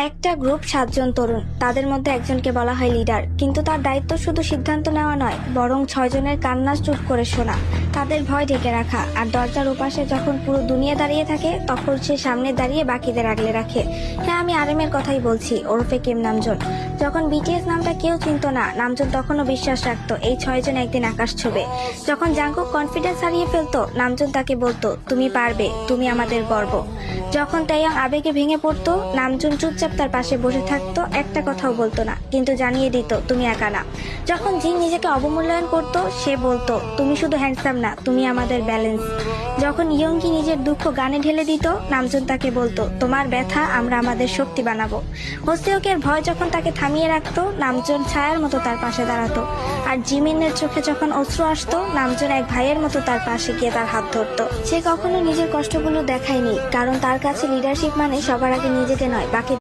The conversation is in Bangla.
একটা গ্রুপ 7 জন তরুণ, তাদের মধ্যে একজনকে বলা হয় লিডার, কিন্তু তার দায়িত্ব শুধু সিদ্ধান্ত নেওয়া নয়, বরং 6 জনের কান্না চুপ করে শোনা, তাদের ভয় ঢেকে রাখা, আর দরজার ওপাশে যখন পুরো দুনিয়া দাঁড়িয়ে থাকে তখন সে সামনে দাঁড়িয়ে বাকিদের আগলে রাখে। হ্যাঁ, আমি আরএমের কথাই বলছি, ওরফে কিম নামজুন। যখন বিটিএস নামটা কেউ চিনত না, নামজুন তখনও বিশ্বাস রাখতো এই 6 জন একদিন আকাশ ছুবে। যখন জাঙ্কুক কনফিডেন্স হারিয়ে ফেলতো, নামজুন তাকে বলতো, তুমি পারবে, তুমি আমাদের গর্ব। যখন তাইয়াং আবেগে ভেঙে পড়তো, নামজুন চুপচাপ তার পাশে বসে থাকতো, একটা কথাও বলতো না, কিন্তু জানিয়ে দিত তুমি একা না। যখন জিন নিজেকে অবমূল্যায়ন করতো, সে বলতো তুমি শুধু হ্যান্ডসাম না, তুমি আমাদের ব্যালেন্স। যখন ইয়ঙ্গি নিজের দুঃখ গানে ঢেলে দিত, নামজুন তাকে বলতো তোমার ব্যথা আমরা আমাদের শক্তি বানাবো। হোসেওকের ভয় যখন তাকে থামিয়ে রাখতো, নামজুন ছায়ার মতো তার পাশে দাঁড়াতো। আর জিমিনের চোখে যখন অশ্রু আসতো, নামজুন এক ভাইয়ের মতো তার পাশে গিয়ে তার হাত ধরতো। সে কখনো নিজের কষ্টগুলো দেখায়নি, কারণ তার কাছে লিডারশিপ মানে সবার আগে নিজেকে নয়, বাকি